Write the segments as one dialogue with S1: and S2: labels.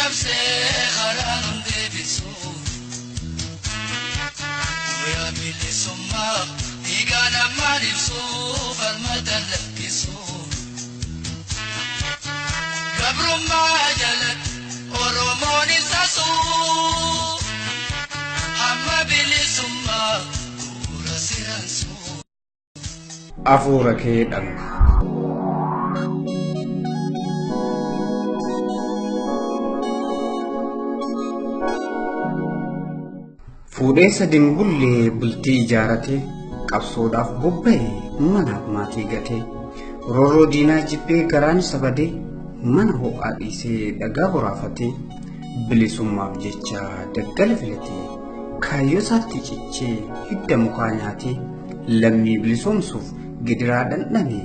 S1: cabse haranun deebisu Oya bilisumma igana malibsu falmatan lakkisu Gabrumma jalat Oromoon isasu Hamma bilisumma Kura siransu
S2: Afuura kee dhalu Fuudheessa Dimbullee bultii ijaarate qabsoodhaaf bobba'e manaaf maatii gatee roorroo diinaa jibbee garaan sabadee mana ho'aa dhiisee dhagaa boraafatee bilisummaaf jecha daggala filatee kaayyoo isaatti cichee hidda mukaa nyaatee lammii bilisoomsuuf gidiraa dhandhame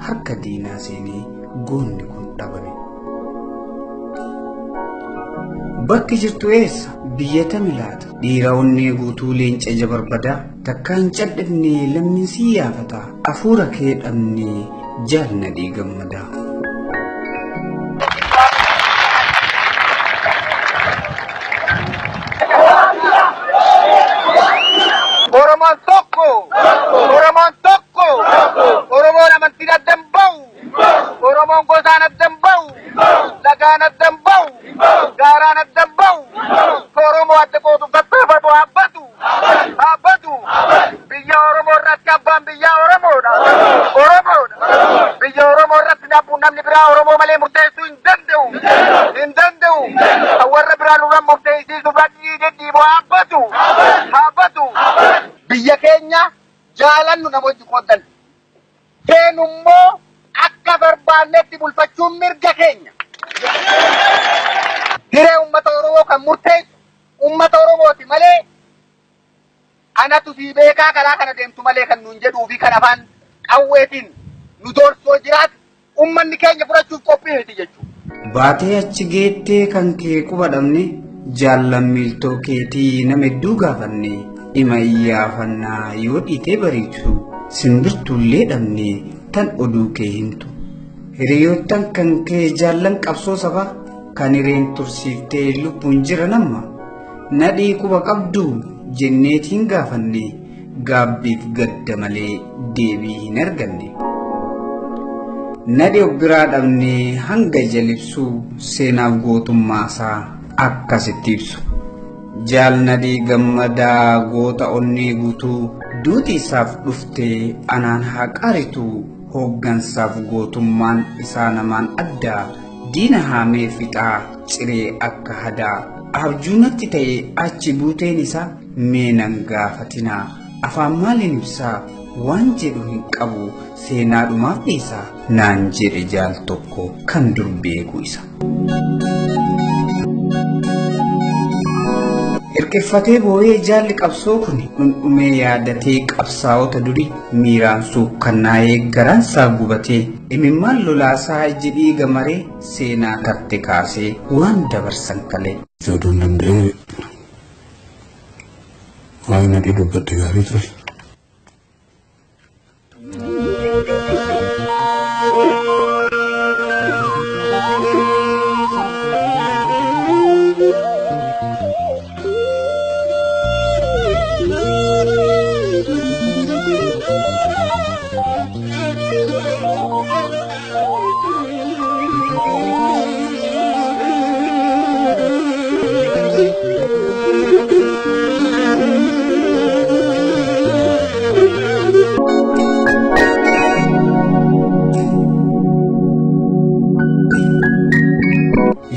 S2: harka diinaa seenee goonni kun dhabame. Bakki jirtu eessa biyyata milaata dhiira onnee guutuu leenca jabarbadaa takkaan cadhifnee lammiinsii yaafataa afuura kee dhabnee jaalna dhiigammadaa.
S3: Oromoon tokko Oromoon tokko Oromoon amantiin addan bahu Oromoon gosaan addan bahu lagaan addan bahu gaaraan addan bahu Oromoo adda qoodu gabbafatu haabbatu biyya Oromoo irratti abbaan biyya Oromoodha biyya Oromoo irratti dhabbuun namni biraa Oromoo malee murteessuu hin danda'u warra biraan uraan murteessisuuf adii deddeebi'u haabbatu biyya keenya jaalannu namoonni qoodan seenummoo akka barbaannetti bulfachuun mirga keenya hiree ummata Oromoo kan murteessu ummata Oromooti malee anatu si beekaa karaa kana deemtu malee kan nuun jedhuu fi kan afaan qawweetiin nu doorsoo jiraatu ummanni keenya fudhachuuf qophii miti jechuudha.
S2: Baatee achi geettee kan kee quba dhabne jaallan miiltoo keetii nama hedduu gaafanne dhima iyyaafannaa yoo dhiitee bariitu simbirtuullee dhabne tan oduu kee himtu hiriyoottan kan kee jaallan qabsoo sabaa kan hireen tursiiftee lubbuun jira nama nadhii quba qabdu jenneetiin gaafanne gaabbiif gadda malee deebii hin arganne. Nadhi obbiraa dhabne hanga jalibsuu seenaaf gootummaasaa akkasitti ibsu. Jaalnadhii gammadaa goota onnee guutuu duuti isaaf dhuftee anaan haa qaaritu hooggansaaf gootummaan isaa namaan addaa diina haamee fixaa ciree akka hadaa abjuunatti ta'e achi buuteen isaa meenan gaafatinaa afaan maaliin ibsaa waan jedhu hin qabu seenaadhumaaf dhiisaa naan jedhe jaal tokko kan dur beeku isa. Irkeffatee boo'ee jaalli qabsoo kun dhundhumee yaadatee qabsaa'ota durii miiraan suukkannaa'ee garansaa gubatee imimmaan lolaasaa iji dhiiga maree seenaa tarte kaasee waan dabarsan kalee.
S4: Jodoon danda'ee waan nadhii dubbadde gaarii ture.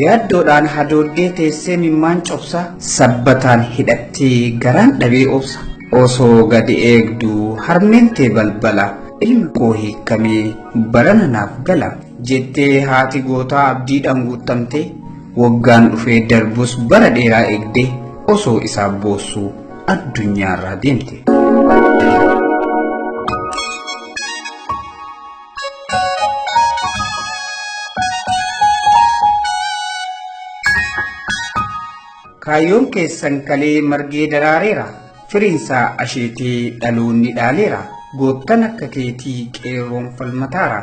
S2: Yaaddoodhaan hadooddee teessee mimmaan cobsa sabbataan hidhattee garaan dhabee obsa osoo gadi eegdu harmeentee balbala ilmi koo hiikamee barana naaf gala jettee haati gootaa abdiidhaan guuttamtee waggaan dhufee darbus bara dheeraa eegdee osoo isaa boossuu addunyaarraa deemte. Kaayyoon keessan kalee margee daraareera firiinsaa asheetee dhaloonni dhaaleera goottan akka keetii qeerroon falmataara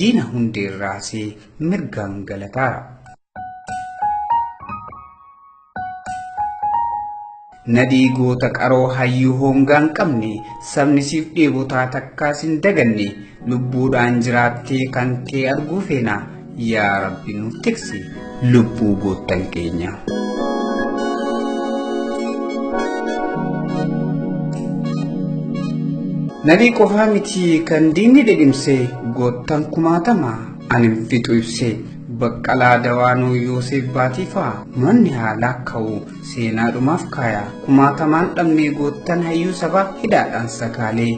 S2: diina hundeerraasee mirgaan galataara. nadii goota qaroo hayyuu hongaan qabne sabni siif dheebotaa takkaas hin daganne lubbuudhaan jiraattee kan kee arguu feena yaa rabbi nuuf tiksi lubbuu goottan keenya. Nadii qofaa miti kan diinni dhidhimse goottan kumaatama anin fixu ibse Baqqalaa Dawaanuu Yoosef Baatiifaa manni haalaa ka'u seenaadhumaaf kaaya kumaatamaan dhabnee goottan hayyuu sabaa hidhaadhaan sakaalee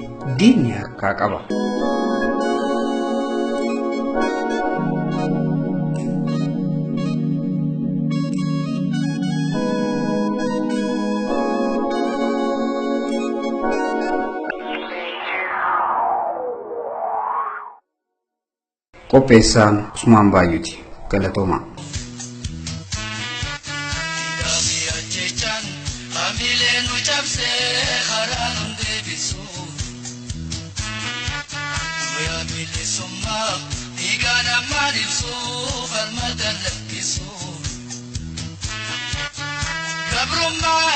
S2: diinni harkaa qaba. Qopheessaan Usmaan Baay'uuti. Galatooma.
S1: Gabrummaa